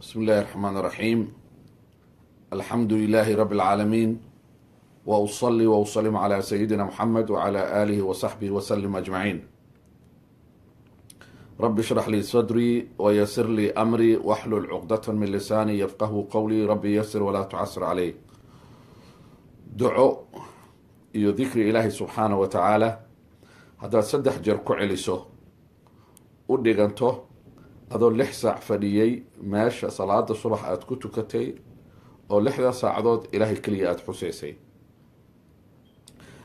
بسم الله الرحمن الرحيم. الحمد لله رب العالمين، وأصلي وأسلم على سيدنا محمد وعلى آله وصحبه وسلم أجمعين. رب اشرح لي صدري ويسر لي أمري واحلل عقدة من لساني يفقه قولي. ربي يسر ولا تعسر عليه. duco iyo dikri ilaahay subxaanahu wa tacaala haddaad 3 jeer ku celiso u dhiganto adoo 6 saac fadhiyey meesha salaada subax aada ku tukatay oo 6 saacadood ilaahay keliya aada xusaysay.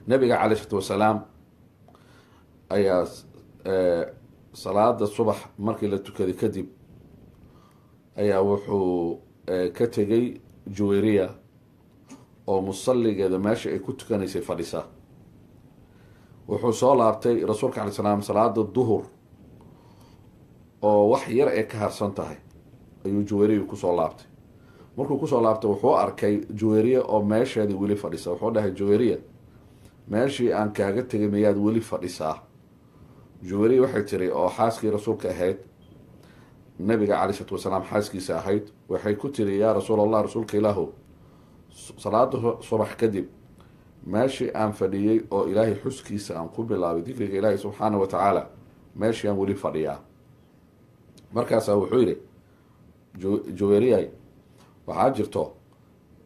nabiga caleyhi salaatu wasalaam ayaa salaada subax markii la tukaday kadib ayaa wuxuu ka tegay juwayriya oo musalligeeda meesha ay ku tukanaysay fadhisa. wuxuu soo laabtay rasuulka caley salaam salaada duhur oo wax yar ee ka harsan tahay ayuu juwayriya kusoo laabtay. markuu kusoo laabtay wuxuu arkay juwayriya oo meesheedii weli fadhisa. wuxuu dhahay, juwayriya, meeshii aan kaaga tegay miyaad weli fadhisaa? juwayriya waxay tiri, oo xaaskii rasuulka ahayd, nabiga caley salaatu wasalaam xaaskiisa ahayd, waxay ku tiri, yaa rasuul allah, rasuulka ilaahu, salaada subax kadib meeshii aan fadhiyey oo ilaahay xuskiisa aan ku bilaabay dikriga ilaahay subxaana wa tacaala, meeshii aan weli fadhiyaa. markaasaa wuxuu yidhi, juwayriyay, waxaa jirto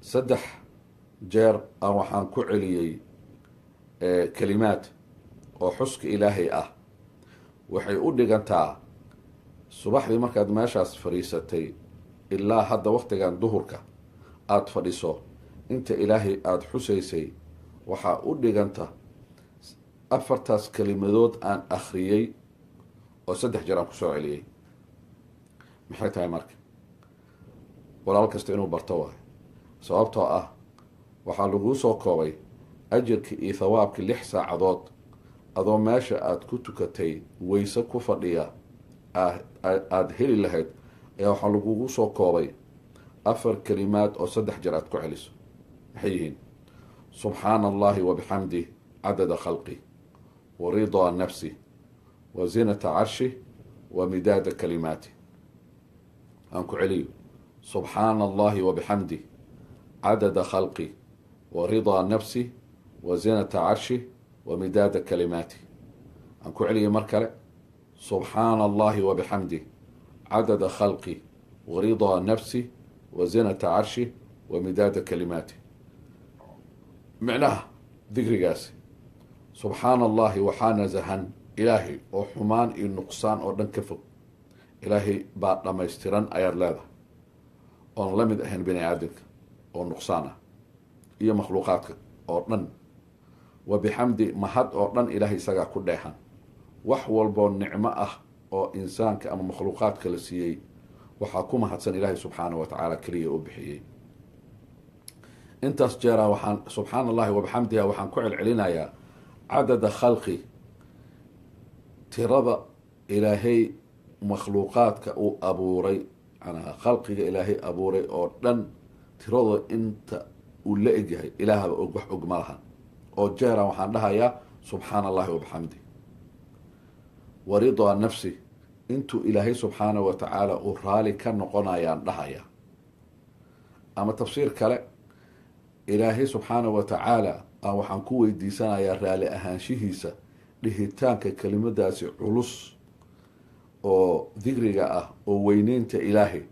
3 jeer aan waxaan ku celiyey kelimaad oo xuska ilaahay ah. waxay u dhigantaa subaxdii markaad meeshaas fadhiisatay ilaa hadda waqtigan duhurka aada fadhiso, inta ilaahay aada xusaysay waxaa u dhiganta 4 kelimadood aan akhriyey oo 3 jeer aan kusoo celiyey. maxay tahay marka? walaal kasta inuu barto waayo, sababtoo ah waxaa laguu soo koobay ajirkii iyo thawaabkii 6 saacadood adoo meesha aada ku tukatay weyse ku fadhiya aada heli lahayd, ayaa waxaa lagugu soo koobay 4 kelimaad oo 3 jeer aada ku celiso. maxay yihiin? subxaana allahi wabixamdih cadada khalqi wa ridaa nafsi wa zinata carshi wa midaada kalimaati. aan ku celiyo, subxaana allahi wabixamdih cadada khalqi wa ridaa nafsi wa zinata carshi wa midaada kalimaati. aan ku celiyo mar kale, subxaana allahi wabixamdih cadada khalqi wa ridaa nafsi wa zinata carshi wa midaada kalimaati. micnaha dikrigaasi, subxaana allahi waxaa nasahan ilaahay oo xumaan iyo nuqsaan oo dhan ka fog. ilaahay baa dhammaystiran ayaad leedahay, oon la mid ahayn bini aadamka oo nuqsaan ah iyo makhluuqaadka oo dhan. wa bixamdi, mahad oo dhan ilaahay isagaa ku dheexan. wax walboo nicmo ah oo insaanka ama makhluuqaadka la siiyey waxaa ku mahadsan ilaahay subxaana wa tacaala keliya u bixiyey. intaas jeeraa waxaan subxaana allahi wabixamdiha waxaan ku celcelinayaa cadada khalqi, tirada ilaahay makhluuqaadka uu abuuray, manaa khalqiga ilaahay abuuray oo dhan tiradooda inta uu la egyahay ilaahaba og, wax og ma lahan. oo jeeraa waxaan dhahayaa subxaana allahi wabixamdi. wa ridaa nafsi, intuu ilaahay subxaana wa tacaala uu raali ka noqonayaan dhahaya. ama tafsiir kale, ilaahay subxaana wa tacaala aan waxaan ku weydiisanayaa raali ahaanshihiisa dhihitaanka kelimadaasi culus oo dikriga ah oo weyneynta ilaahay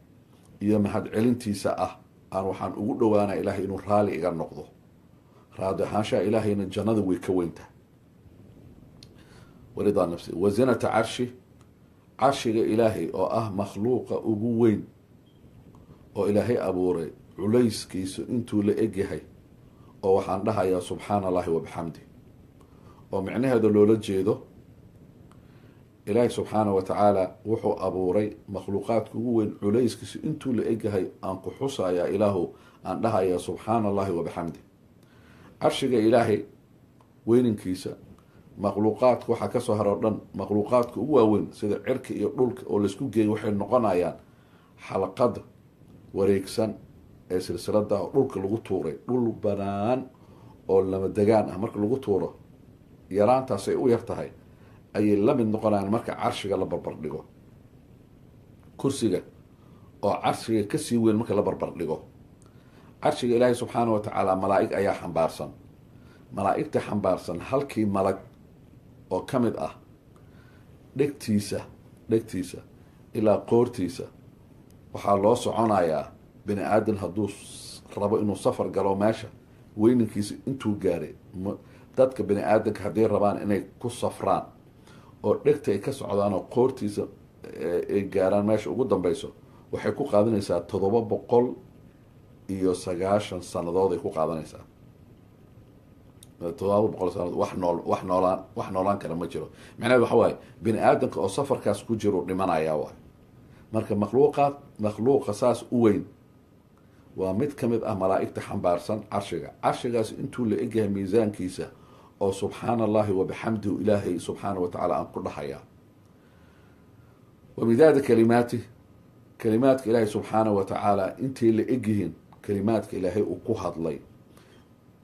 iyo mahadcelintiisa ah, aan waxaan ugu dhowaanaya ilaahay inuu raali iga noqdo. raadi ahaanshaha ilaahayna jannada way ka weyntahay. waridaa nafsi wa zinata carshi, carshiga ilaahay oo ah makhluuqa ugu weyn oo ilaahay abuuray, culayskiisu intuu la egyahay, oo waxaan dhahayaa subxaana allahi wabixamdi. oo micnaheeda loola jeedo, ilaahay subxaana wa tacaala wuxuu abuuray makhluuqaadka ugu weyn, culayskiisu intuu la egyahay aan ku xusayaa ilaahu, aan dhahayaa subxaana allahi wabixamdi. carshiga ilaahay weyninkiisa, makhluuqaadka waxaa kasoo haro dhan, makhluuqaadka ugu waaweyn sida cirka iyo dhulka oo laisku geeyay waxay noqonayaan xalqada wareegsan ee silsilada oo dhulka lagu tuuray. dhul banaan oo lama degaan ah marka lagu tuuro, yaraantaas ay u yar tahay, ayay la mid noqonayaan marka carshiga la barbar dhigo. kursiga oo carshiga kasii weyn marka la barbar dhigo. carshiga ilaahay subxaana wa tacaala malaa'ig ayaa xambaarsan. malaa'igta xambaarsan halkii malag oo ka mid ah dhegtiisa ilaa qoortiisa waxaa loo soconayaa bini aadan hadduu rabo inuu safar galo meesha weyninkiisa intuu gaaray. dadka bini aadanka hadday rabaan inay ku safraan oo dhegta ay ka socdaan oo qoortiisa ay gaaraan meesha ugu dambeyso, waxay ku qaadanaysaa 790 sanadood ay ku qaadanaysaa. 700 sanadood wax noolaan kara ma jiro. macnaheed waxa waaye bini aadanka oo safarkaas ku jiro dhimanayaa waay. marka makhluuqa saas u weyn waa mid ka mid ah malaa'igta xambaarsan carshiga. carshigaas intuu la egyahay miisaankiisa oo subxaana allahi wabixamdihu ilaahay subxaana wa tacaala aan ku dhahayaa. wamidaada kalimaadka ilaahay subxaana wa tacaala intay la egyihiin kalimaadka ilaahay uu ku hadlay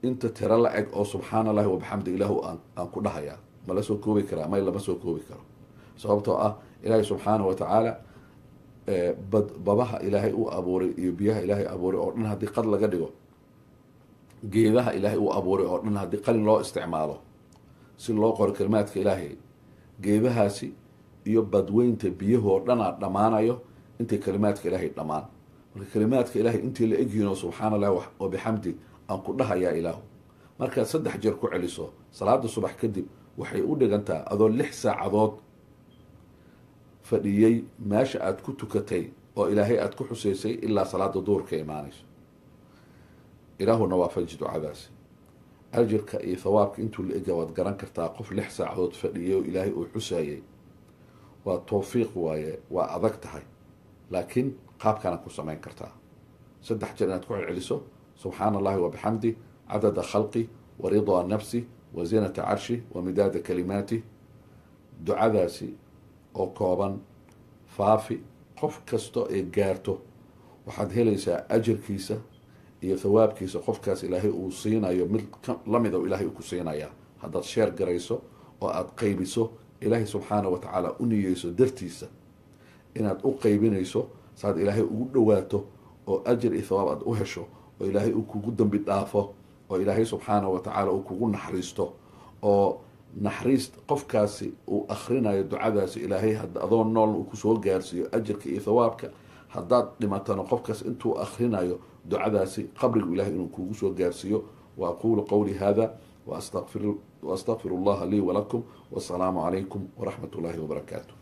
inta tiro la eg oo subxaana allahi wabixamdi ilaahu aan ku dhahayaa ma la soo koobi karaa? may lama soo koobi karo. sababtoo ah ilaahay subxaana wa tacaala babaha ilaahay uu abuuray iyo biyaha ilaahay abuuray oo dhan haddii qad laga dhigo, geedaha ilaahay uu abuuray oo dhan haddii qalin loo isticmaalo si loo qoro kalimaadka ilaahay, geedahaasi iyo badweynta biyahoo dhanaa dhammaanayo intay kalimaadka ilaahay dhammaan. marka kalimaadka ilaahay intii la egyihiinoo subxaana allahi wabixamdi aan ku dhahayaa ilaahu markaad 3 jeer ku celiso salaada subax kadib waxay u dhigantaa adoo 6 saacadood fadhiyey meesha aad ku tukatay oo ilaahay aad ku xusaysay ilaa salaada duhurka imaanayso. ilaahuna waafaji ducadaasi. ajirka iyo thawaabka intuu la ega waad garan kartaa. qof 6 saacadood fadhiyay oo ilaahay uu xusayay waa tawfiiq waaye, waa adag tahay, laakiin qaabkana ku samayn kartaa. 3 jeer inaad ku celceliso subxaana allahi wabixamdi cadada khalqi waridaa nafsi wazinata carshi wamidaada kalimaati. ducadaasi oo kooban faafi, qof kasto ay gaarto waxaad helaysaa ajirkiisa iyo thawaabkiisa qofkaas ilaahay uu siinayo mid lamid oo ilaahay uu ku siinaya haddaad sheer garayso oo aad qaybiso. ilaahay subxaana wa tacaala u niyeyso dartiisa inaad u qaybinayso saaad ilaahay ugu dhawaato oo ajir iyo thawaab aad u hesho oo ilaahay uu kugu dambi dhaafo oo ilaahay subxaana wa tacaala uu kugu naxariisto oo naxariist qofkaasi uu akhrinayo ducadaasi ilaahay adoo nool uu kusoo gaarsiiyo ajirka iyo thawaabka. haddaad dhimatano qofkaas intuu akhrinayo ducadaasi qabrigu ilahay inuu kugu soo gaarsiiyo. waaqulu qawli hada واستغفر الله لي ولكم والسلام عليكم ورحمة الله وبركاته.